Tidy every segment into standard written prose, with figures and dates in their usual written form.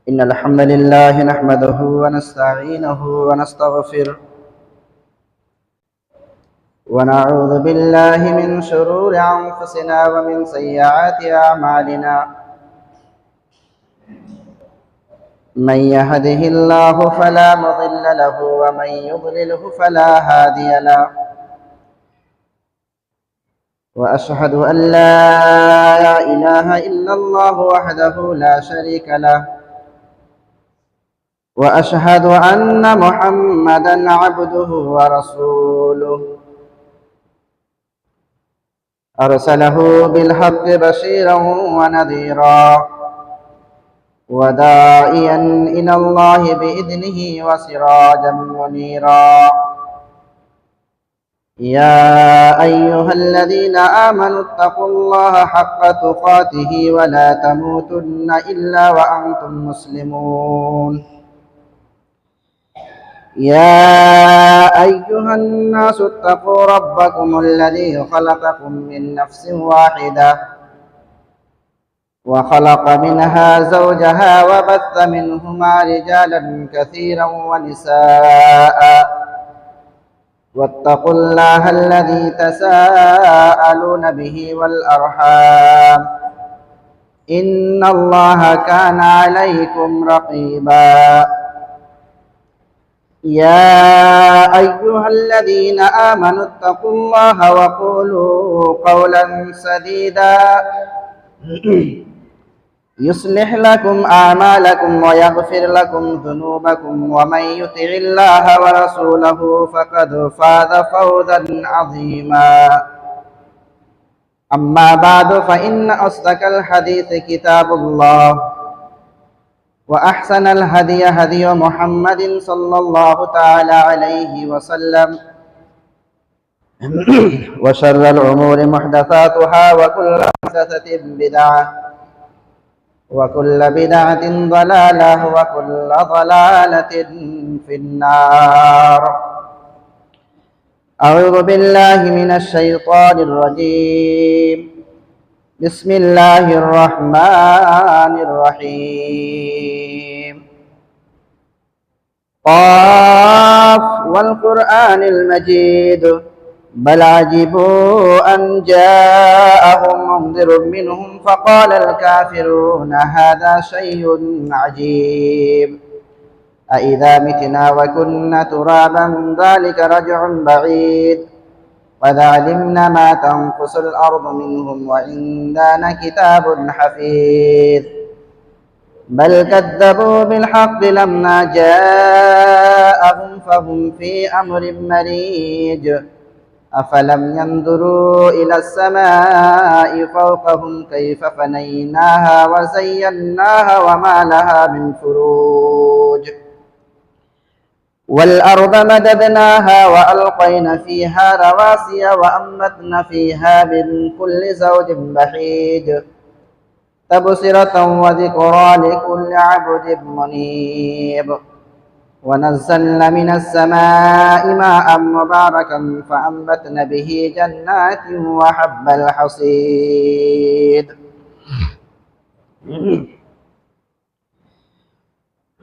إن الحمد لله نحمده ونستعينه ونستغفره ونعوذ بالله من شرور أنفسنا ومن سيئات أعمالنا من يهده الله فلا مضل له ومن يضلله فلا هادي له وأشهد أن لا إله إلا الله وحده لا شريك له وأشهد أن محمدًا عبده ورسوله أرسله بالحق بشيرا ونذيرا وداعيا إلى الله بإذنه وسراجا منيرا يا أيها الذين آمنوا اتقوا الله حق تقاته ولا تموتن إلا وأنتم مسلمون يا أيها الناس اتقوا ربكم الذي خلقكم من نفس واحدة وخلق منها زوجها وبث منهما رجالا كثيرا ونساء واتقوا الله الذي تساءلون به والأرحام إن الله كان عليكم رقيبا يا أيها الذين آمنوا اتقوا الله وقولوا قولا سديدا يصلح لكم أعمالكم ويغفر لكم ذنوبكم ومن يطع الله ورسوله فقد فاز فوزا عظيما أما بعد فإن أصدق الحديث كتاب الله وأحسن الهدي هدي محمد صلى الله تعالى عليه وسلم وشر الأمور محدثاتها وكل محدثة بدعة وكل بدعة ضلالة وكل ضلالة في النار أعوذ بالله من الشيطان الرجيم بسم الله الرحمن الرحيم قاف والقرآن المجيد بل عجبوا أن جاءهم منذر منهم فقال الكافرون هذا شيء عجيب أإذا متنا وكنا ترابا ذلك رجع بعيد قد علمنا ما تنقص الأرض منهم وعندنا كتاب حفيظ بل كذبوا بالحق لما جاءهم فهم في أمر مريج أفلم ينظروا إلى السماء فوقهم كيف بنيناها وزيناها وما لها من فروج والأرض مددناها وألقينا فيها رواسي وأنبتنا فيها من كل زوج بهيج تبصرة وذكرى لكل عبد منيب ونزلنا من السماء ماء مباركا فأنبتنا به جنات وحب الحصيد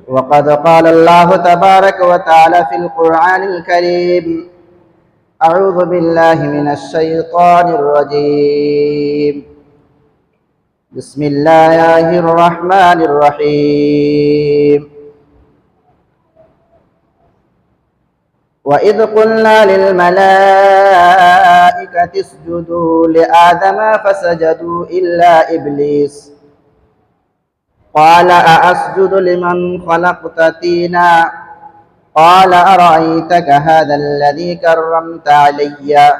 وقد قال الله تبارك وتعالى في القرآن الكريم أعوذ بالله من الشيطان الرجيم بسم الله الرحمن الرحيم وإذ قلنا للملائكة اسجدوا لآدم فسجدوا إلا إبليس قال أأسجد لمن خلقت طينا قال أرأيتك هذا الذي كرمت علي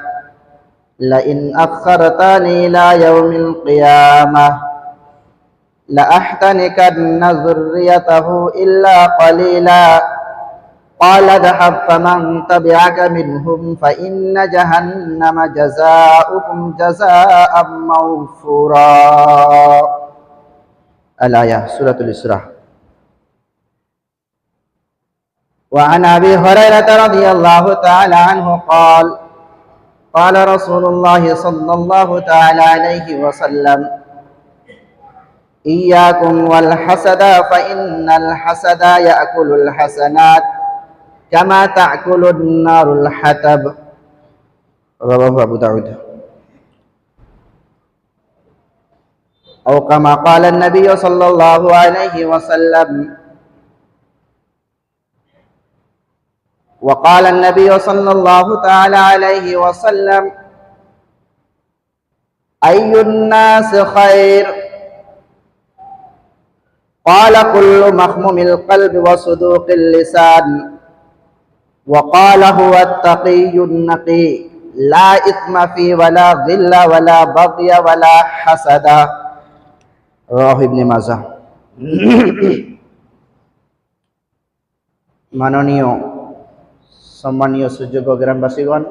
لئن أخرتني إلى يوم القيامة لأحتنكن ذريته إلا قليلا قال اذهب فمن تبعك منهم فإن جهنم جزاؤكم جزاء موفورا الآية سورة الإسراء وعن أبي هريرة رضي الله تعالى عنه قال قال رسول الله صلى الله تعالى عليه وسلم إياكم والحسد فإن الحسد يأكل الحسنات كما تأكل النار الحطب رواه أبو داود أو كما قال النبي صلى الله عليه وسلم وقال النبي صلى الله تعالى عليه وسلم أي الناس خير قال كل مخموم القلب وصدوق اللسان وقال هو التقي النقي لا إثم فيه ولا غل ولا بغي ولا حسد رواه ابن ماجه মাননীয় সম্মানীয় সুযোগ্য গ্রামবাসীগণ,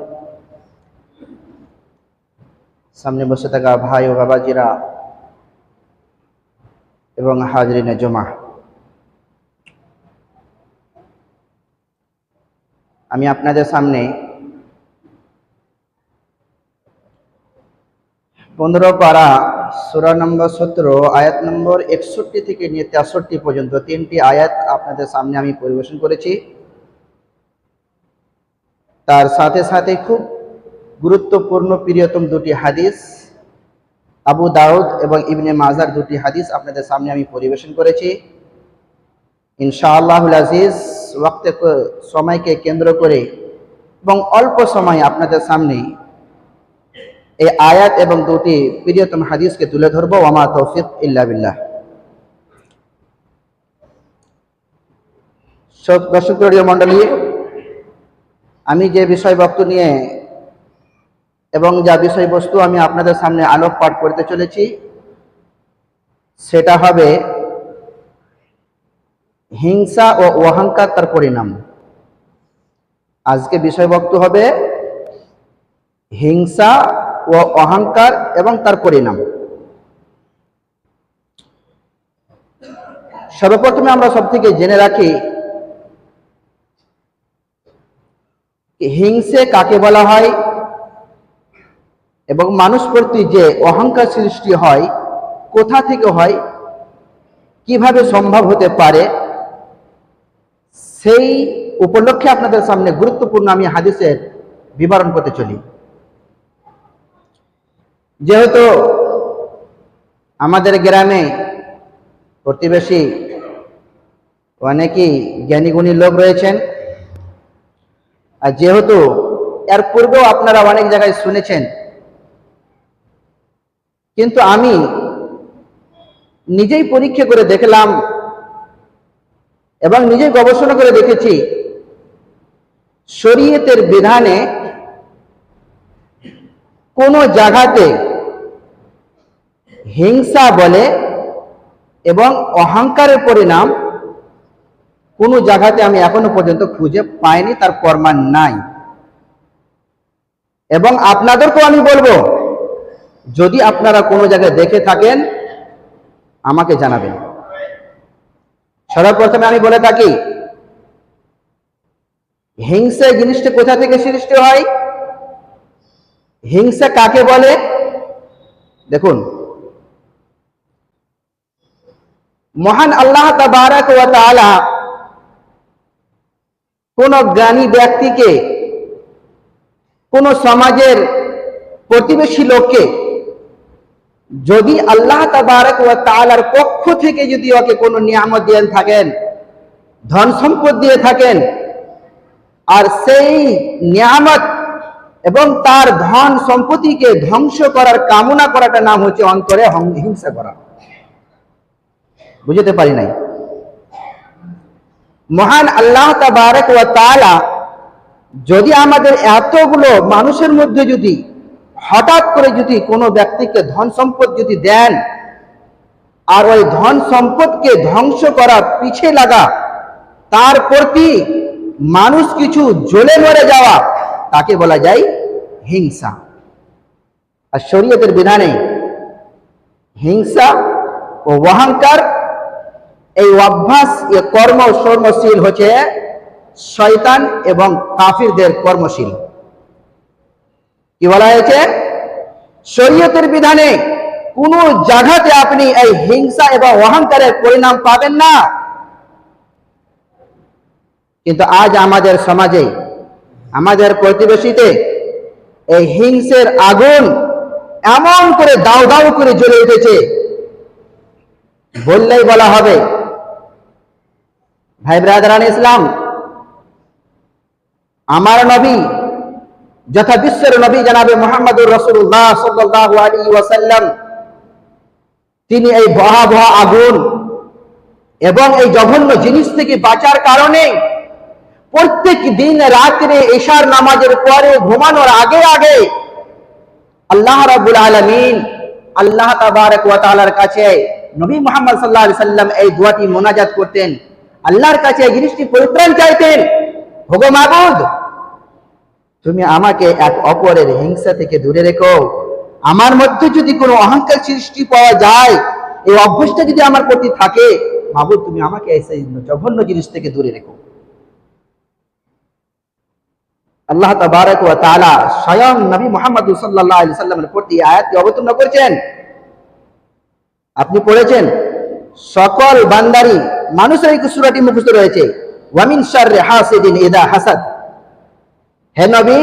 সামনে বসে থাকা ভাই ও বাবাজিরা এবং হাজরিনে জমা, আমি আপনাদের সামনে 15 পারা সূরা নম্বর 17 আয়াত নম্বর 61 থেকে নিয়ে 63 পর্যন্ত 3টি আয়াত আপনাদের সামনে আমি পরিবেশন করেছি। তার সাথে সাথে খুব গুরুত্বপূর্ণ প্রিয়তম দুটি হাদিস, আবু দাউদ এবং ইবনে মাজার দুটি হাদিস আপনাদের সামনে আমি পরিবেশন করেছি। ইনশাআল্লাহুল আজিজ সময়কে কেন্দ্র করে এবং অল্প সময় আপনাদের সামনে এই আয়াত এবং দুটি প্রিয়তম হাদিসকে তুলে ধরবো। ওয়া মা তৌফিক ইল্লা বিল্লাহ। দর্শক মণ্ডলী, আমি যে বিষয়বস্তু নিয়ে এবং যা বিষয়বস্তু আমি আপনাদের সামনে আলোকপাত করতে চলেছি সেটা হবে হিংসা ও অহংকার তার পরিণাম। আজকে বিষয়বস্তু হবে হিংসা ও অহংকার এবং তার পরিণাম। সর্বপ্রথমে আমরা সব থেকে জেনে রাখি হিংসে কাকে বলা হয় এবং মানুষ প্রতি যে অহংকার সৃষ্টি হয় কোথা থেকে হয়, কিভাবে সম্ভব হতে পারে, সেই উপলক্ষে আপনাদের সামনে গুরুত্বপূর্ণ আমি হাদিসের বিবরণ করতে চলি। যেহেতু আমাদের গ্রামে প্রতিবেশী অনেকেই জ্ঞানীগুণী লোক রয়েছেন, আর যেহেতু এর পূর্বেও আপনারা অনেক জায়গায় শুনেছেন, কিন্তু আমি নিজেই পরীক্ষা করে দেখলাম এবং নিজেই গবেষণা করে দেখেছি শরীয়তের বিধানে কোন জায়গাতে হিংসা বলে এবং অহংকারের পরিণাম কোন জায়গাতে আমি এখনো পর্যন্ত খুঁজে পাইনি, তার প্রমাণ নাই। এবং আপনাদেরকেও আমি বলবো, যদি আপনারা কোনো জায়গায় দেখে থাকেন আমাকে জানাবেন। সর্বপ্রথমে আমি বলে থাকি হিংসা জিনিসটা কোথা থেকে সৃষ্টি হয়, হিংসা কাকে বলে। দেখুন, মহান আল্লাহ তাবারক ওয়া তাআলা কোন জ্ঞানী ব্যক্তিকে, কোন সমাজের প্রতিবেশী লোককে যদি আল্লাহ তাবারক ওয়া তাআলার পক্ষ থেকে যদি ওকে কোনো নিয়ামত দিয়ে থাকেন, ধন সম্পদ দিয়ে থাকেন, আর সেই নিয়ামত এবং তার ধন সম্পত্তিকে ধ্বংস করার কামনা করাটার নাম হচ্ছে অন্তরে হিংসা করা। বুঝতে পারি নাই? মহান আল্লাহ তাবারক ওয়া তাআলা যদি আমাদের এতগুলো মানুষের মধ্যে যদি হঠাৎ করে যদি কোনো ব্যক্তিকে ধন সম্পদ যদি দেন, আর ওই ধন সম্পদকে ধ্বংস করার পিছে লাগা, তার প্রতি মানুষ কিছু জ্বলে মরে যাওয়া, তাকে বলা যায় হিংসা। আর শরীয়তের বিধানে হিংসা ও অহংকার এই অভ্যাস, এ কর্মশীল হচ্ছে শয়তান এবং কাফিরদের কর্মশীল। কি বলা হয়েছে? শরীয়তের বিধানে কোন জায়গাতে আপনি এই হিংসা এবং অহংকারের পরিণাম পাবেন না। কিন্তু আজ আমাদের সমাজে, আমাদের প্রতিবেশীতে এই হিংসের আগুন এমন করে দাউ দাউ করে জ্বলে উঠেছে, বললেই বলা হবে। ভাই ব্রাদারান ইসলাম, আমার নবী, যথা বিশ্বের নবী জনাবে মুহাম্মদুর রাসূলুল্লাহ সাল্লাল্লাহু আলাইহি ওয়াসাল্লাম, তিনি এই ভয়াবহ আগুন এবং এই জঘন্য জিনিস থেকে বাঁচার কারণে প্রত্যেক দিন রাত্রে ঈশার নামাজের পরে ঘুমানোর আগে আগে আল্লাহ রাব্বুল আলামিন, আল্লাহ তাবারক ওয়া তাআলার কাছে নবী মুহাম্মদ সাল্লাল্লাহু আলাইহি সাল্লাম এই দোয়াটি মোনাজাত করতেন, আল্লাহর কাছে এই জিনিসটি পরিত্রাণ চাইতেন। ওগো মাবুদ, তুমি আমাকে এক অপরের হিংসা থেকে দূরে রেখো। আমার মধ্যে যদি কোনো অহংকার সৃষ্টি পাওয়া যায়, এই অভ্যাসটা যদি আমার প্রতি থাকে, মাবুদ তুমি আমাকে এই জঘন্য জিনিস থেকে দূরে রেখো। আল্লাহ তাবারক ওয়া তাআলা স্বয়ং নবী মুহাম্মদ সাল্লাল্লাহু আলাইহি সাল্লামের প্রতি আয়াতটি অবতীর্ণ করেছেন। আপনি পড়েছেন, সকল বান্দারি মানুষের এই সূরাটি মুখস্থ রয়েছে, ওয়া মিন শাররি হাসিদিন ইযা হাসাদ। হে নবী,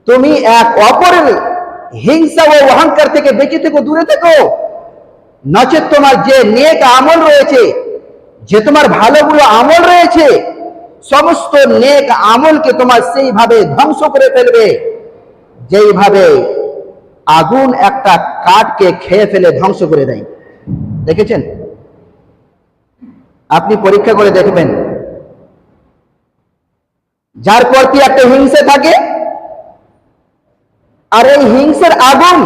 তুমি এক অপরের হিংসা ও অহংকার থেকে বেঁচে থেকো, দূরে থেকো। নচেত তোমার যে নেক আমল রয়েছে, যে তোমার ভালোগুলো আমল রয়েছে, সমস্ত নেক আমলকে তোমার সেইভাবে ধ্বংস করে ফেলবে, যেইভাবে আগুন একটা কাঠকে খেয়ে ফেলে ধ্বংস করে দেয়। দেখেছেন? আপনি পরীক্ষা করে দেখবেন, যার প্রতি একটা হিংসা থাকে, আর এই হিংসের আগুন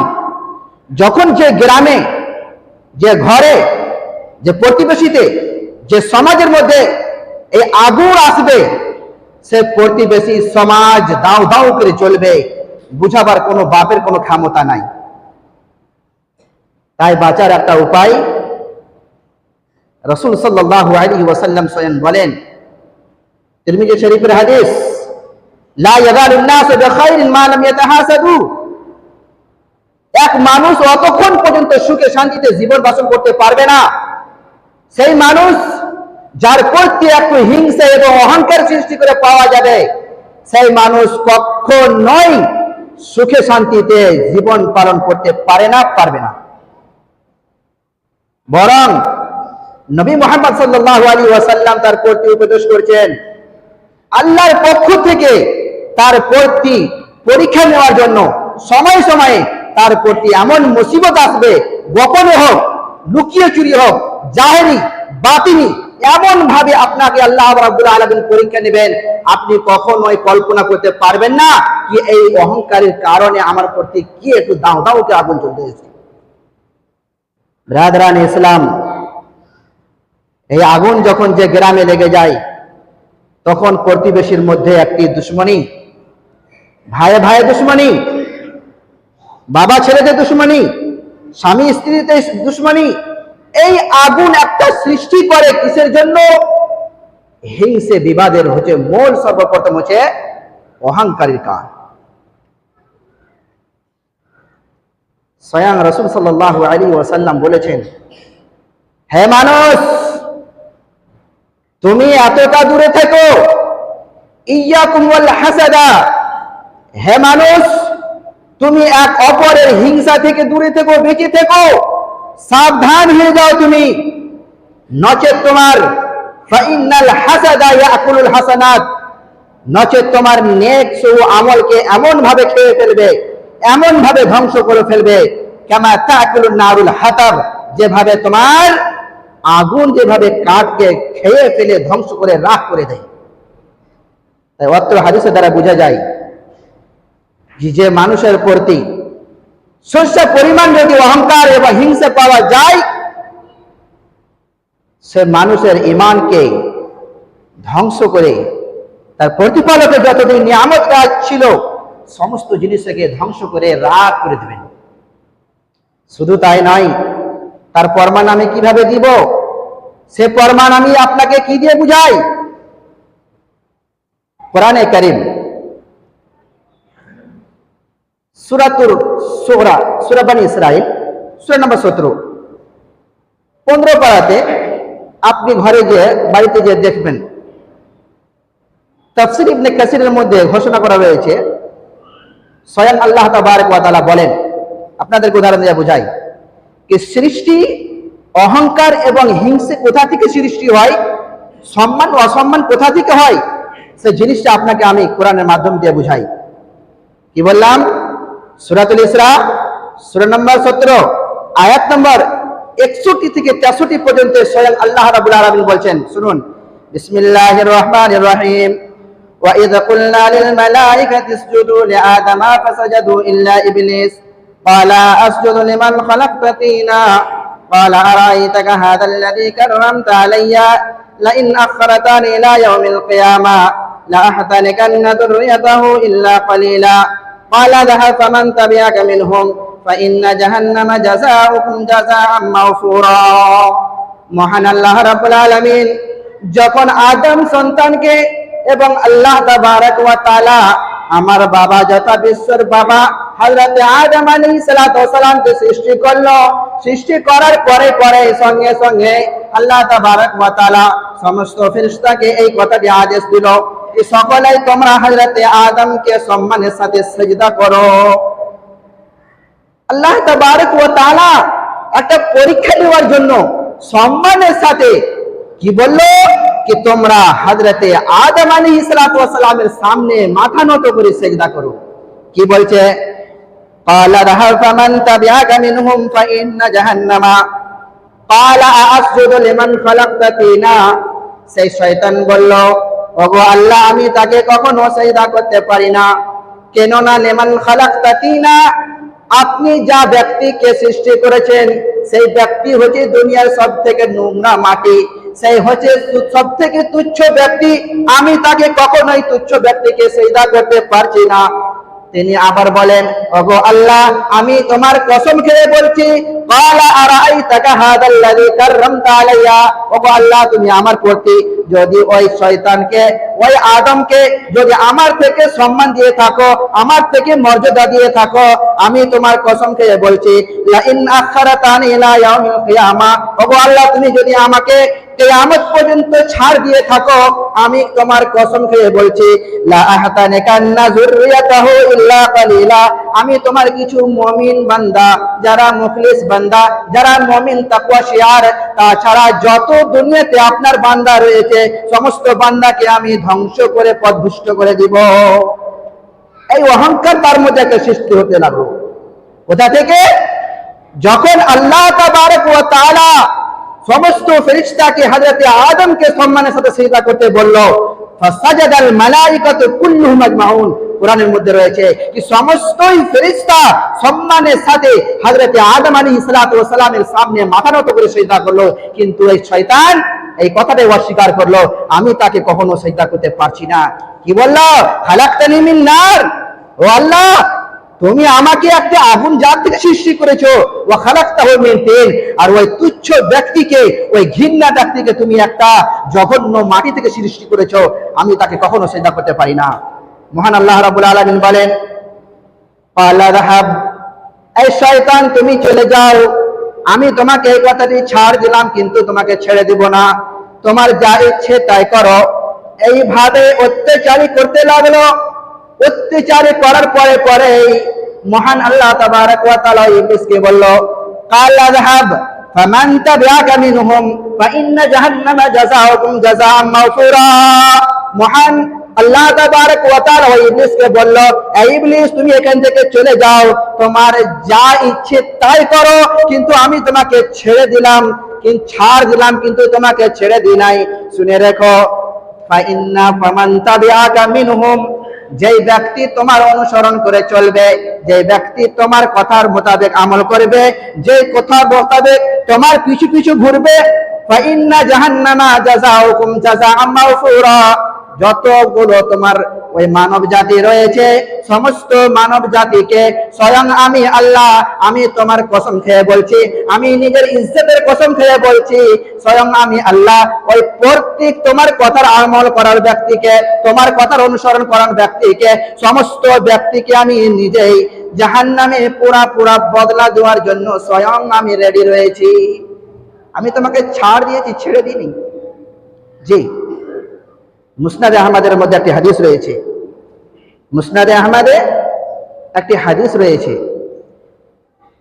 যখন যে গ্রামে, যে ঘরে, যে প্রতিবেশীতে, যে সমাজের মধ্যে এই আগুন আসবে, সে প্রতিবেশী সমাজ দাও দাও করে চলবে, বুঝাবার কোনো বাপের কোনো ক্ষমতা নাই। তাই বাঁচার একটা উপায় রাসূল সাল্লাল্লাহু আলাইহি ওয়াসাল্লাম স্বয়ং বলেন, তিরমিজি শরীফের হাদিস, লা ইয়াযালুন নাস বিখাইরিন মা লাম ইয়াতাহাসাদু। এক মানুষ অতক্ষণ পর্যন্ত সুখে শান্তিতে জীবন বাসন করতে পারবে না, সেই মানুষ যার প্রতি একটু হিংসা এবং অহংকার সৃষ্টি করে পাওয়া যাবে, সেই মানুষ কখনোই সুখে শান্তিতে জীবন পালন করতে পারে না, পারবে না। বরং নবী মুহাম্মদ সাল্লাল্লাহু আলাইহি ওয়াসাল্লাম তার প্রতি উপদেশ করেছেন, আল্লাহর পক্ষ থেকে তার প্রতি পরীক্ষা নেওয়ার জন্য সময় সময়ে তার প্রতি এমন মুসিবত আসবে, গোপনে হোক, লুকিয়ে চুরি হোক, জাহেরি বাতিনি, এমন ভাবে আপনাকে আল্লাহ রাব্বুল আলামিন পরীক্ষা নেবেন, আপনি কখনোই কল্পনা করতে পারবেন না কি এই অহংকারের কারণে আমার প্রতি কি একটু দাও দাও করে আগুন জ্বলতেছে। ব্রাদারান ইসলাম, এই আগুন যখন যে গ্রামে লেগে যায়, তখন প্রতিবেশীর মধ্যে একটি দুশ্মনী, ভাইয়ে ভাইয়ে দুশ্মনী, বাবা ছেলেদের দুশ্মনী, স্বামী স্ত্রীতে দুশ্মনী, এই আগুন একটা সৃষ্টি করে কিসের জন্য? হিংসে বিবাদের হচ্ছে মূল, সর্বপ্রথম হচ্ছে অহংকারীর কারণ। স্বয়ং রাসূল সাল্লাল্লাহু আলাইহি ওয়াসাল্লাম বলেছেন, হে মানুষ, তুমি এতটা দূরে থেকো, ইয়াকুম ওয়াল হাসাদা। হে মানুষ, তুমি এক অপরের হিংসা থেকে দূরে থেকো, বেঁচে থেকো, সাবধান হয়ে যাও তুমি। নচেত তোমার ফাইনাল হাসাদা ইয়াকুলুল হাসানাত, নচেত তোমার নেক সু আমলকে এমন ভাবে খেয়ে ফেলবে, এমন ভাবে ধ্বংস করে ফেলবে, কামা তাকুলুন নারুল হাতাব, যেভাবে তোমার আগুন যেভাবে কাঠকে খেয়ে ফেলে ধ্বংস করে রাখ করে দেয়। তাই অত্র হাদিসের দ্বারা বোঝা যায় যে মানুষের প্রতি শস্য পরিমাণ যদি অহংকার এবং হিংসা পাওয়া যায়, সে মানুষের ঈমানকে ধ্বংস করে তার প্রতিপালকের যতদিন নিয়ামত কাজ ছিল সমস্ত জিনিসকে ধ্বংস করে রাগ করে দেবেন। শুধু তাই নয়, তার প্রমাণ আমি কিভাবে দিব? সে প্রমাণ আমি আপনাকে কি দিয়ে বুঝাই? কোরআনে কারীম সূরাতুর শুরা, সূরা বনী ইসরাঈল সূরা নম্বর 17 15 পারাতে আপনি ঘরে গিয়ে বাড়িতে গিয়ে দেখবেন, তাফসীর ইবনে কাসিরের মধ্যে ঘোষণা করা রয়েছে, স্বয়ং আল্লাহ তাবারক ওয়া তাআলা বলেন, আপনাদেরকে উদাহরণ দিয়ে বোঝাই যে সৃষ্টি, অহংকার এবং হিংসা কোথা থেকে সৃষ্টি হয়, সম্মান অসম্মান কোথা থেকে হয়, সেই জিনিসটা আপনাকে আমি কোরআনের মাধ্যম দিয়ে বুঝাই। কি বললাম? সূরাতুল ইসরা সূরা নম্বর 17 আয়াত নম্বর 61 থেকে 63 পর্যন্ত স্বয়ং আল্লাহ রাব্বুল আলামিন বলছেন, শুনুন। বিসমিল্লাহির রহমানির রহিম। ওয়া ইয কুলনা লিল মালাইকাতি ইসজুদু লিআদামা ফাসাজাদু ইল্লা ইবলিস ক্বালা আসজুদু লিমান খালাকতা তিনা ক্বালা আরাআইতাকা হাযাল্লাযী কাররামতা আলাইয়া লাইন আখখারতানি ইলা ইয়াউমিল কিয়ামা লাআহতানিকান্না যুররিয়াতাহু ইল্লা ক্বালিলা ক্বালা যাহাব ফামান তাবিআকা মিনহুম ফাইন্না জাহান্নামা জাযাউকুম জাযাআম মাওফুরা। মহান আল্লাহ রাব্বুল আলামিন যখন আদম সন্তানকে এবং আল্লাহ তাবারক ওয়া তাআলা আমার বাবা যথা বিশ্বের বাবা হযরত আদম আলাইহিস সালাতু ওয়াস সালামকে সৃষ্টি করলো, সৃষ্টি করার পরে পরে সঙ্গে সঙ্গে আল্লাহ তাবারক ওয়া তাআলা সমস্ত ফেরেশতাকে এই কথাটি আদেশ দিল যে সকলেই তোমরা হযরত আদমকে সম্মানের সাথে সিজদা করো। আল্লাহ তাবারক ওয়া তাআলা একটা পরীক্ষা নেওয়ার জন্য সম্মানের সাথে কি বললো कि তোমরা হযরতে আদম আলাইহিস সালাতু ওয়াস সালামের সামনে মাথা নত করে সিজদা করো। কি বলছে? ক্বালা যাহাব ফামান তাবিআকা মিনহুম ফাইন্না জাহান্নামা ক্বালা আসজুদু লিমান খালাকতা তিনা। সেই শয়তান বলল, ওগো আল্লাহ, আমি তাকে কখনো সিজদা করতে পারি না, কেননা লিমান খালাকতা তিনা, আপনি যা ব্যক্তিকে সৃষ্টি করেছেন সেই ব্যক্তি হচ্ছে দুনিয়ার সবথেকে নোংরা মাটি, সেই হচ্ছে সব থেকে তুচ্ছ ব্যক্তি, আমি তাকে কখনোই তুচ্ছ ব্যক্তিকে সিজদা করতে পারছি না। তিনি আবার বলেন, ওগো আল্লাহ, আমি তোমার কসম খেয়ে বলছি, ক্বালা আরাআইতাকা হাযাল্লাযী কাররামতা আলাইয়া, ওগো আল্লাহ, তুমি আমার প্রতি যদি ওই শয়তানকে, ওই আদমকে যদি আমার থেকে সম্মান দিয়ে থাকো, আমার থেকে মর্যাদা দিয়ে থাকো, আমি তোমার কসম খেয়ে বলছি, লা ইন আখখারাতানি ইলা ইয়াউমিল কিয়ামা, ওগো আল্লাহ, তুমি যদি আমাকে কিয়ামত পর্যন্ত ছাড় দিয়ে থাকো, আমি তোমার কসম খেয়ে বলছি, লা আহতানিকান্না যুররিয়াতাহু ইল্লা কালিলা, আমি তোমার কিছু মুমিন বান্দা, যারা মুখলিস বান্দা, যারা মুমিন তাকওয়াশিয়ার, তাছাড়া যত দুনিয়াতে আপনার বান্দা রয়েছে সমস্ত বান্দাকে আমি ধ্বংস করে পথভ্রষ্ট করে দিব। এই অহংকার তার মধ্যে একটা সৃষ্টি হতে লাগলো। কোথা থেকে? যখন আল্লাহ তাবারক ওয়া তাআলা সমস্ত ফেরেশতাকে হযরতে আদমকে সম্মানের সাথে সিজদা করতে বলল, ফাসাজাদাল মালাইকাতু কুল্লুহুম আজমাউন, কোরআনের মধ্যে রয়েছে যে সমস্তই ফেরেশতা সম্মানের সাথে হযরতে আদম আলাইহিস সালাতু ওয়াস সালামের সামনে মাথা নত করে সিজদা করলো, কিন্তু এই শয়তান এই কথাটাই অস্বীকার করলো, আমি তাকে কখনো সিজদা করতে পারছি না। কি বললো? খালাকতানি মিন নার, ও আল্লাহ, তুমি আমাকে একটা আগুন জাত থেকে সৃষ্টি করেছো, ওয়া খালাকতাহু মিন তিন, আর ওই তুচ্ছ ব্যক্তিকে, ওই ঘৃণা ব্যক্তিকে তুমি একটা জঘন্য মাটি থেকে সৃষ্টি করেছো, আমি তাকে কখনো সিজদা করতে পারি না। মহান আল্লাহ রাব্বুল আলামিন বলেন, ক্বালা যাহাব, এই শয়তান তুমি চলে যাও, আমি তোমাকে এই কথাটি ছাড় দিলাম কিন্তু তোমাকে ছেড়ে দিব না, তোমার যা ইচ্ছে তাই করো। এইভাবে অত্যাচারী করতে লাগলো। অত্যাচারী করার পরে পরে মহান আল্লাহ তাবারক ওয়া তাআলা ইবলিসকে বলল, ক্বালা যাহাব ফামান তাবিআকা মিনহুম ফাইন্না জাহান্নামা জাযাউকুম জাযাআম মাওফুরা। মহান আল্লাহ তাবারক ওয়া তাআলা ওই ইবলিসকে বলল, এই ইবলিস, তুমি এখান থেকে চলে যাও, তোমার যা ইচ্ছে তাই করো, কিন্তু আমি তোমাকে ছেড়ে দিলাম, ছাড় দিলাম, কিন্তু তোমাকে ছেড়ে দিই নাই। শুনে রেখো, ফাইন্না ফামান তাবিআকা মিনহুম, যেই ব্যক্তি তোমার অনুসরণ করে চলবে, যে ব্যক্তি তোমার কথার মোতাবেক আমল করবে, যে কথা মোতাবেক তোমার পিছু পিছু ঘুরবে, ফাইন্না জাহান্নামা জাযাউকুম জাযাআম মাওফুরা, যতগুলো তোমার ওই মানব জাতি রয়েছে সমস্ত মানব জাতিকে স্বয়ং আমি আল্লাহ, আমি তোমার কসম খেয়ে বলছি, আমি নিজের ইজ্জতের কসম খেয়ে বলছি, স্বয়ং আমি আল্লাহ ওই প্রত্যেক তোমার কথার আমল করার ব্যক্তিকে, তোমার কথার অনুসরণ করার ব্যক্তিকে, সমস্ত ব্যক্তিকে আমি নিজেই জাহান্নামে পুরা পুরা বদলা দেওয়ার জন্য স্বয়ং আমি রেডি রয়েছি। আমি তোমাকে ছাড় দিয়েছি, ছেড়ে দিইনি। জি, মুসনাদে আহমদের মধ্যে একটি হাদিস রয়েছে, মুসনাদে আহমদে একটি হাদিস রয়েছে,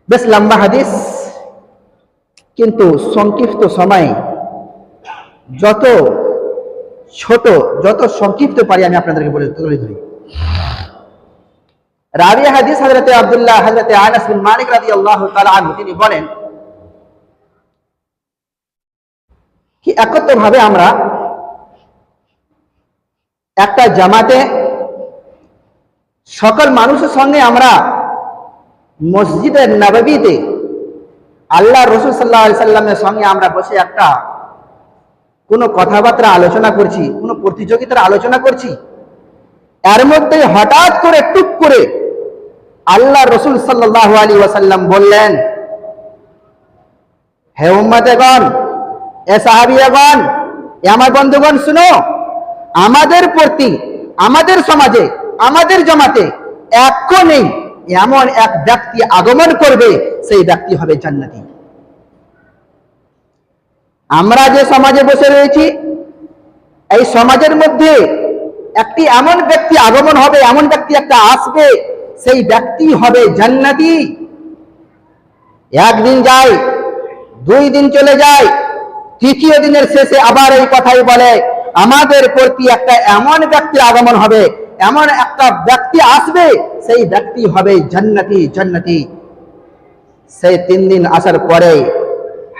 বেশ লম্বা হাদিস, কিন্তু সংক্ষিপ্ত সময়ে যত ছোট যত সংক্ষিপ্ত পারি আমি আপনাদেরকে তুলে ধরি। রাবি হাদিস হযরতে আব্দুল্লাহ হযরতে আনাস বিন মালিক রাদিয়াল্লাহু তাআলা আনহু, তিনি বলেন কি একত্রভাবে আমরা একটা জামাতে সকল মানুষের সঙ্গে আমরা মসজিদের নববীতে আল্লাহ রাসূল সাল্লাল্লাহু আলাইহি সাল্লামের সঙ্গে আমরা বসে একটা কোনো কথাবার্তা আলোচনা করছি, কোনো প্রতিযোগিতার আলোচনা করছি, এর মধ্যে হঠাৎ করে টুক করে আল্লাহ রাসূল সাল্লাল্লাহু আলাইহি ওয়াসাল্লাম বললেন, হে উম্মতেগণ, এ সাহাবীগণ, এ আমার বন্ধুগণ, শুনো, আমাদের প্রতি, আমাদের সমাজে, আমাদের জামাতে এখনই এমন এক ব্যক্তি আগমন করবে, সেই ব্যক্তি হবে জান্নাতি। আমরা যে সমাজে বসে রয়েছি, এই সমাজের মধ্যে একটি এমন ব্যক্তি আগমন হবে, এমন ব্যক্তি একটা আসবে, সেই ব্যক্তি হবে জান্নাতি। একদিন যায়, 2 দিন চলে যায়, 3য় দিনের শেষে আবার এই কথাই বলে, আমাদের প্রতি একটা এমন ব্যক্তি আগমন হবে, এমন একটা ব্যক্তি আসবে, সেই ব্যক্তি হবে জান্নাতি, জান্নাতি। সেই 3 দিন আসার পরে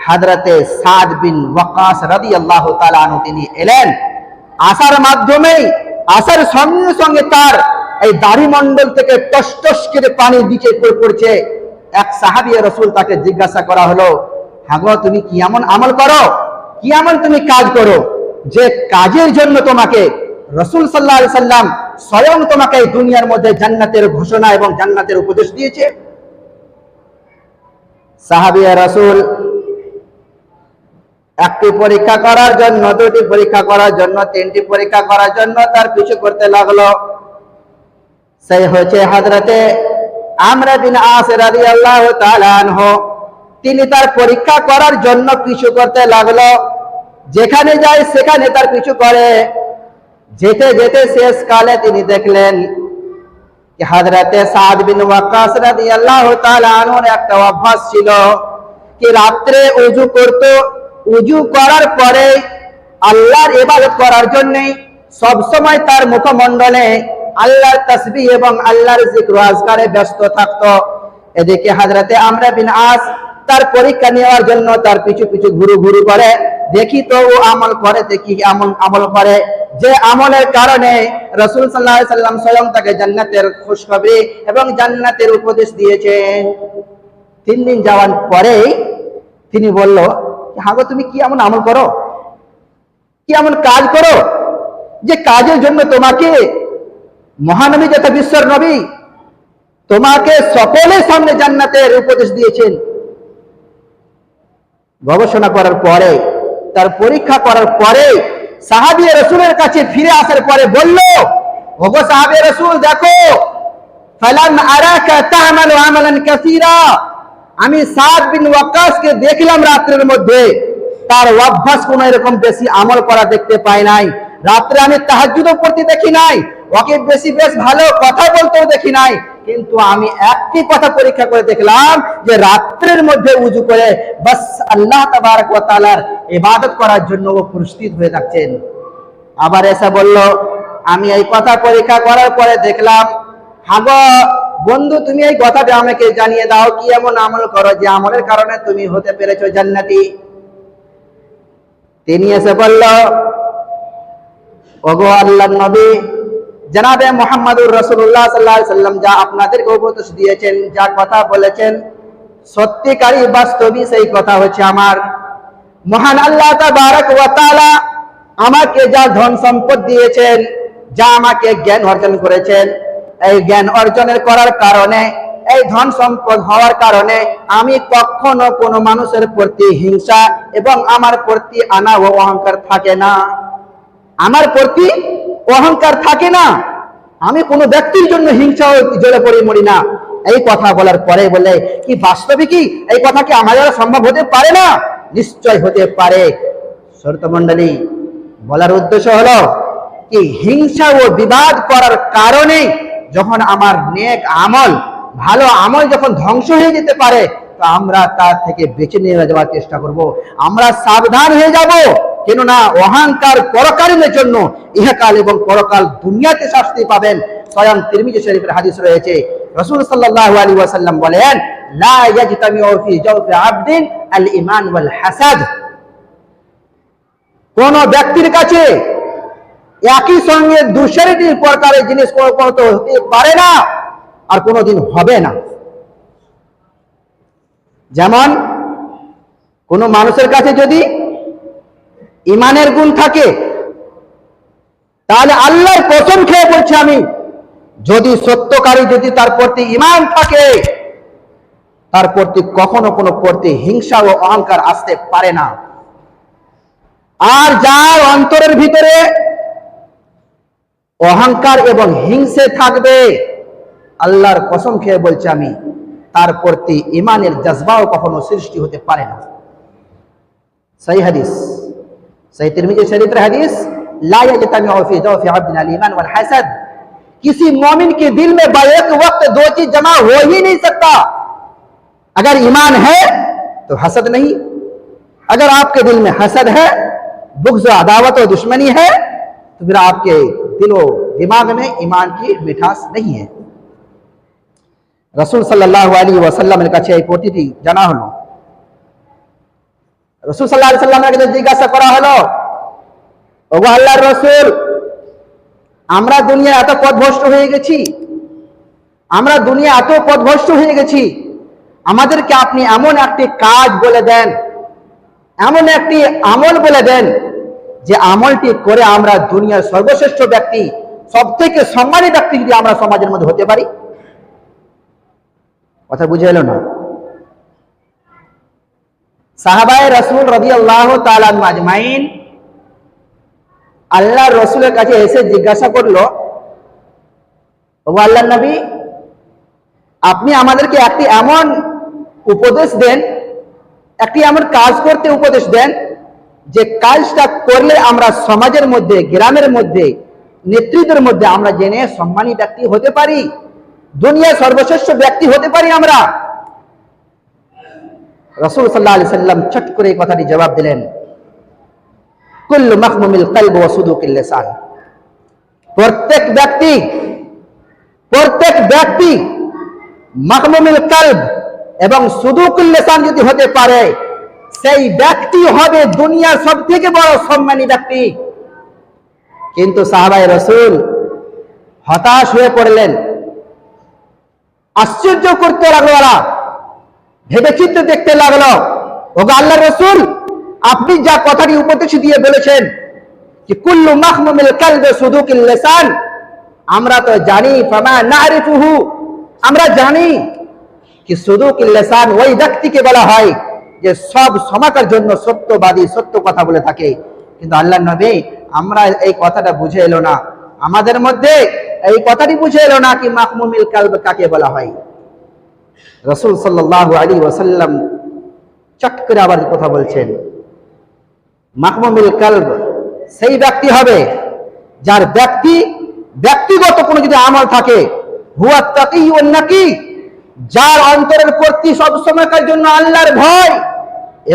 হযরতে সাদ বিন ওয়াকাস রাদিয়াল্লাহু তাআলা আনহু তিনি এলেন। আসার মাধ্যমেই, আসার সঙ্গে সঙ্গে তার এই দাড়ি মণ্ডল থেকে টস টস করে পানি নিচে পড়ছে। এক সাহাবী রাসূল তাকে জিজ্ঞাসা করা হলো, হ্যাঁ গো, তুমি কি এমন আমল করো, কি এমন তুমি কাজ করো যে কাজের জন্য তোমাকে রাসূল সাল্লাল্লাহু আলাইহি সাল্লাম স্বয়ং তোমাকে এই দুনিয়ার মধ্যে জান্নাতের ঘোষণা এবং জান্নাতের উপদেশ দিয়েছে? সাহাবী রাসূল একটি পরীক্ষা করার জন্য, 2টি পরীক্ষা করার জন্য, 3টি পরীক্ষা করার জন্য তার পিছু করতে লাগলো। সেই হচ্ছে হযরতে আমর বিন আস রাদিয়াল্লাহু তাআলা আনহু। তিনি তার পরীক্ষা করার জন্য পিছু করতে লাগলো, যেখানে যায় সেখানে তার পিছু করে। যেতে যেতে শেষ কালে তিনি দেখলেন যে হযরতে সাদ বিন ওয়াক্কাস রাদিয়াল্লাহু তাআলা আনহুর একটা অভ্যাস ছিল কি রাত্রে ওযু করত, ওযু করার পরে আল্লাহর ইবাদত করার জন্য সব সময় তার মুখমণ্ডলে আল্লাহর তাসবিহ এবং আল্লাহর জিকির ও আজকারে ব্যস্ত থাকতো। এদিকে হযরতে আমর বিন আস তার পরীক্ষা নেওয়ার জন্য তার পিছু পিছু ঘুরু ঘুরু করে, দেখি তো ও আমল করে, দেখি এমন আমল করে যে আমলের কারণে রাসূল সাল্লাল্লাহু আলাইহি সাল্লাম স্বয়ং তাকে জান্নাতের খুশখবরি এবং জান্নাতের উপদেশ দিয়েছেন। 3 দিন যাওয়ার পরেই তিনি বলল, হ্যাঁ গো, তুমি কি এমন আমল করো, কি এমন কাজ করো যে কাজের জন্য তোমাকে মহানবী যথা বিশ্বর নবী তোমাকে সকলের সামনে জান্নাতের উপদেশ দিয়েছেন? গবেষণা করার পরে, তার পরীক্ষা করার পরে সাহাবী রাসূলের কাছে ফিরে আসার পরে বলল, ওগো সাহাবী রাসূল, দেখো, ফালান আরাকা তা'মালু আমালান কাসীরা, আমি সাদ বিন ওয়াক্কাসকে দেখলাম রাত্রের মধ্যে তার অভ্যাস কোন এরকম বেশি আমল করা দেখতে পাই নাই। রাত্রে আমি তাহাজ্জুদও পড়তে দেখি নাই, ওকে বেশ ভালো কথা বলতেও দেখি নাই, কিন্তু আমি একটি কথা পরীক্ষা করে দেখলাম যে রাত্রের মধ্যে উযু করে বাস আল্লাহ তাবারক ওয়া তাআলার ইবাদত করার জন্য ও প্রস্তুত হয়ে থাকছেন। আবার এসে বলল, আমি এই কথা পরীক্ষা করার পরে দেখলাম, হাগো বন্ধু, তুমি এই কথাটা আমাকে জানিয়ে দাও, কি এমন আমল করো যে আমলের কারণে তুমি হতে পেরেছো জান্নাতি? তিনি এসে বলল, ওগো আল্লাহর নবী জনাবে মুহাম্মদুর রাসূলুল্লাহ সাল্লাল্লাহু আলাইহি সাল্লাম যা আপনাদেরকে উপদেশ দিয়েছেন, যা কথা বলেছেন, সত্যিকারী বাস্তবই সেই কথা হচ্ছে আমার। মহান আল্লাহ তাবারক ওয়া তাআলা আমাকে যা ধন সম্পদ দিয়েছেন, যা আমাকে জ্ঞান অর্জন করেছেন, এই জ্ঞান অর্জনের করার কারণে, এই ধন সম্পদ হওয়ার কারণে আমি কখনো কোনো মানুষের প্রতি হিংসা এবং আমার প্রতি আনা ও অহংকার থাকে না। আমার প্রতি অহংকার থাকে না, আমি কোনো ব্যক্তির জন্য হিংসা জ্বলে পড়ি মরি না, এই কথা বলার পরে বলে কি বাস্তবে কি এই কথা কি আমাদের দ্বারা সম্ভব হতে পারে না? নিশ্চয় হতে পারে। শ্রোতমণ্ডলী, বলার উদ্দেশ্য হলো কি হিংসা ও বিবাদ করার কারণে যখন আমার নেক আমল, ভালো আমল যখন ধ্বংস হয়ে যেতে পারে, তো আমরা তার থেকে বেঁচে নিয়ে যাওয়ার চেষ্টা করব। আমরা সাবধান হয়ে যাব, কেননা অহংকার পরকালীনের জন্য ইহকাল এবং পরকাল দুনিয়াতে শাস্তি পাবেন। স্বয়ং তিরমিজি শরীফের হাদিস রয়েছে, রাসূল সাল্লাল্লাহু আলাইহি ওয়াসাল্লাম বলেন, লা ইয়াজতামিউ ফি জাওফি আবদিন আল ঈমান ওয়াল হাসাদ। কোন ব্যক্তির কাছে একই সঙ্গে দুশ্চরিত্র প্রকারের জিনিস হতে পারে না, আর কোনোদিন হবে না। যেমন কোন মানুষের কাছে যদি ইমানের গুণ থাকে, তাহলে আল্লাহর কসম খেয়ে বলছি আমি, যদি সত্যকারী যদি তার প্রতি ইমান থাকে, তার প্রতি কখনো কোনো প্রতি হিংসা ও অহংকার আসতে পারে না। আর যার অন্তরের ভিতরে অহংকার এবং হিংসে থাকবে, আল্লাহর কসম খেয়ে বলছি আমি, তার প্রতি ইমানের জজবাও কখনো সৃষ্টি হতে পারে না। সহি হাদিস, सही तिरमिजी शरीफ हदीस, ला यजतमिउ फी जौफि अब्दिन अल ईमान वल हसद। किसी मोमिन के दिल में बैक वक्त दो चीज जमा हो ही नहीं सकता। अगर ईमान है तो हसद नहीं, अगर आपके दिल में हसद है, बुग़्ज़, अदावत और दुश्मनी है, तो फिर आपके दिलो दिमाग में ईमान की मिठास नहीं है। रसूल सल्लल्लाहु अलैहि वसल्लम का এই প্রতিটি জানা হলো। রাসূল সাল্লাল্লাহু আলাইহি ওয়াসাল্লামের কাছে জিজ্ঞাসা করা হলো, ওগো আল্লাহর রাসূল, আমরা দুনিয়া এত পথভ্রষ্ট হয়ে গেছি, আমরা দুনিয়া এত পথভ্রষ্ট হয়ে গেছি, আমাদেরকে আপনি এমন একটি কাজ বলে দেন, এমন একটি আমল বলে দেন, যে আমলটি করে আমরা দুনিয়ার সর্বশ্রেষ্ঠ ব্যক্তি, সবথেকে সম্মানী ব্যক্তি যদি আমরা সমাজের মধ্যে হতে পারি। কথা বুঝে এলো না? সাহাবায়ে রাসূল রাদিয়াল্লাহু তাআলা আজমাইন আল্লাহর রাসূলের কাছে এসে জিজ্ঞাসা করলো, ওগো আল্লাহর নবী, আপনি আমাদেরকে একটি এমন উপদেশ দেন, একটি এমন কাজ করতে উপদেশ দেন, যে কাজটা করলে আমরা সমাজের মধ্যে, গ্রামের মধ্যে, নেতৃত্বের মধ্যে আমরা জেনে সম্মানী ব্যক্তি হতে পারি, দুনিয়ার সর্বশ্রেষ্ঠ ব্যক্তি হতে পারি আমরা। রাসূল সাল্লাল্লাহু আলাইহি ওয়াসাল্লাম চট করে এই কথাটি জবাব দিলেন, কুল্লু মাখমুমিল কলব ওয়া সুদুকিল লিসান। প্রত্যেক ব্যক্তি মাখমুমিল কলব এবং সুদুকুল লিসান যদি হতে পারে, সেই ব্যক্তি হবে দুনিয়ার সবথেকে বড় সম্মানী ব্যক্তি। কিন্তু সাহাবায়ে রাসূল হতাশ হয়ে পড়লেন, আশ্চর্য করতে লাগলো, ওরা ভেবেচিন্তে দেখতে লাগলো, ওগো আল্লাহর রাসূল, আপনি যা কথাটি উপদেশ দিয়ে বলেছেন যে কুল্লু মাখমুমিল কলব সুদুকিল লিসান, আমরা তো জানি, ফামা নারিফুহু, আমরা জানি কি সুদুকিল লিসান ওই ব্যক্তিকে বলা হয় যে সব সময়কার জন্য সত্যবাদী, সত্য কথা বলে থাকে। কিন্তু আল্লাহর নবী, আমরা এই কথাটা বুঝে এলো না, আমাদের মধ্যে এই কথাটি বুঝে এলো না কি মাখমুমিল কলব কাকে বলা হয়। রাসূল সাল্লাল্লাহু আলাইহি ওয়াসাল্লাম চট করে আবার কথা বলছেন, মাখমুমিল কলব সেই ব্যক্তি হবে যার ব্যক্তিগত কোনো যদি আমল থাকে, হুয়া তাকিয়ুন নাকি, যার অন্তরের প্রতি সব সময়কার জন্য আল্লাহর ভয়,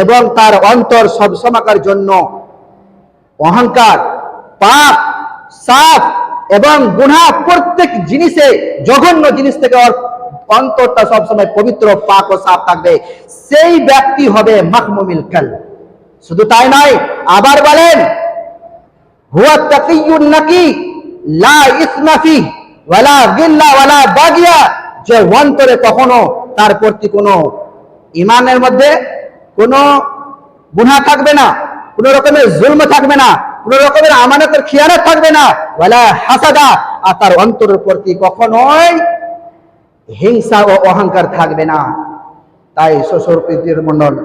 এবং তার অন্তর সব সময়কার জন্য অহংকার, পাপ, সাফ এবং গুনাহ প্রত্যেক জিনিসে, জঘন্য জিনিস থেকে অন্তরটা সবসময় পবিত্র, পাক ও সাফ থাকবে, সেই ব্যক্তি হবে মাখমুমিল কলব। শুধু তাই নয়, আবার বলেন হুয়া তাকিয়ুন নাকি লা ইসমা ফিহি ওয়ালা গিল্লা ওয়ালা বাগিয়া, যে অন্তরে কখনো তার প্রতি কোনো ইমানের মধ্যে কোনো গুনাহ থাকবে না, কোনো রকমের জুলম থাকবে না, কোনো রকমের আমানতের খিয়ানত থাকবে না, ওয়ালা হাসাদা, আর তার অন্তরের প্রতি কখনোই হিংসা ও অহংকার থাকবে না। তাই শ্বশুর প্রীতির মণ্ডল,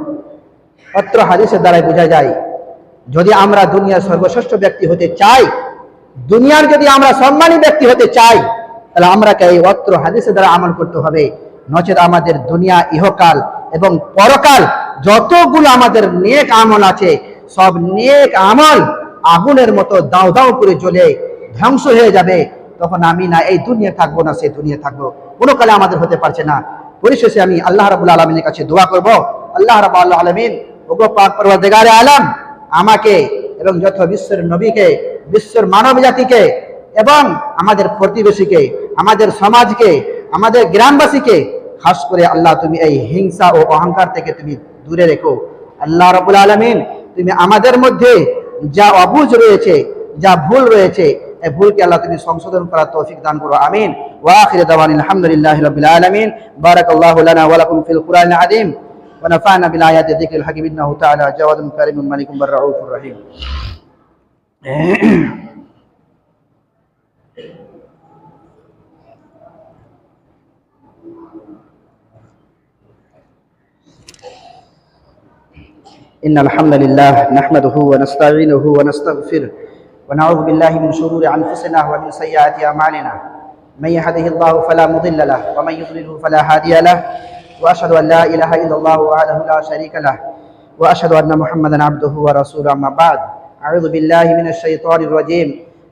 অত্র হাদিসের দ্বারাই বোঝা যায়, যদি আমরা দুনিয়ার সর্বশ্রেষ্ঠ ব্যক্তি হতে চাই, দুনিয়ার যদি আমরা সম্মানী ব্যক্তি হতে চাই, তাহলে আমরা এই অত্র হাদিসের দ্বারা আমল করতে হবে। নচেত আমাদের দুনিয়া ইহকাল এবং পরকাল যতগুলো আমাদের নেক আমল আছে, সব নেক আমল আগুনের মতো দাও দাও করে জ্বলে ধ্বংস হয়ে যাবে। তখন আমি না এই দুনিয়া থাকবো না সেই দুনিয়া থাকবো, কোনো কালে আমাদের হতে পারছে না। পরিশেষে আমি আল্লাহ রাব্বুল আলামিনের কাছে দোয়া করব, আল্লাহ রাব্বুল আলামিন ওগো পাক পরওয়ারদিগারে আলম, আমাকে এবং যত বিশ্বের নবীকে, বিশ্বের মানব জাতিকে এবং আমাদের প্রতিবেশীকে, আমাদের সমাজকে, আমাদের গ্রামবাসীকে খাস করে আল্লাহ তুমি এই হিংসা ও অহংকার থেকে তুমি দূরে রেখো। আল্লাহ রাব্বুল আলামিন তুমি আমাদের মধ্যে যা অবুঝ রয়েছে, যা ভুল রয়েছে, এই ভুলকে আল্লাহ তুমি সংশোধন করার তৌফিক দান করো, আমিন। ওয়া আখিরু দাওয়ানা আলহামদুলিল্লাহি রাব্বিল আলামিন। বারাকাল্লাহু লানা ওয়া লাকুম ফিল কুরআনিল আযীম ওয়া নাফা'না বিল আয়াতি যিকরিল হাকীম ইন্নাহু তাআলা জাওয়াদুন কারীমুন মালিকুম রাউফুর রহিম। إن الحمد لله نحمده ونستعينه ونستغفره ونعوذ بالله من شرور أنفسنا ومن سيئات أعمالنا، من يهده الله فلا مضل له ومن يضلله فلا هادي له، وأشهد أن لا إله إلا الله وحده لا شريك له، وأشهد أن محمدا عبده ورسوله. أما بعد، أعوذ بالله من الشيطان الرجيم،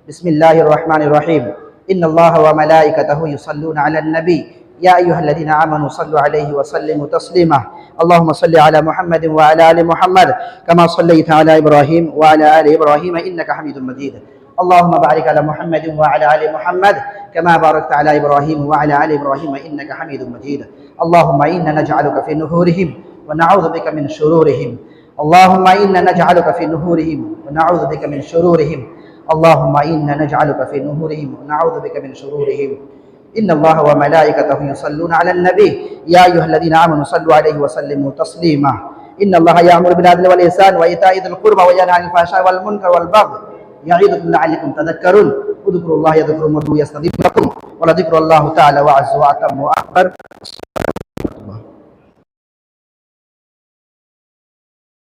بسم الله الرحمن الرحيم. إن الله وملائكته يصلون على النبي يا أيها الذين آمنوا صلوا عليه وسلموا تسليما. اللهم صل على محمد وعلى آل محمد كما صليت على إبراهيم وعلى آل إبراهيم إنك حميد مجيد. اللهم بارك على محمد وعلى آل محمد كما باركت على إبراهيم وعلى آل إبراهيم إنك حميد مجيد. اللهم إنا نجعلك في نحورهم ونعوذ بك من شرورهم. اللهم إنا نجعلك في نحورهم ونعوذ بك من شرورهم. اللهم إنا نجعلك في نحورهم ونعوذ بك من شرورهم. إن الله وملائكته يصلون على النبي يا أيها الذين آمنوا صلوا عليه وسلموا تسليما. إن الله يأمر بالعدل والإحسان وإيتاء ذي القربى وينهى عن الفحشاء والمنكر والبغي يعظكم لعلكم تذكرون. اذكروا الله يذكركم وادعوه يستجب لكم ولذكر الله تعالى وعز وأتم وأكبر.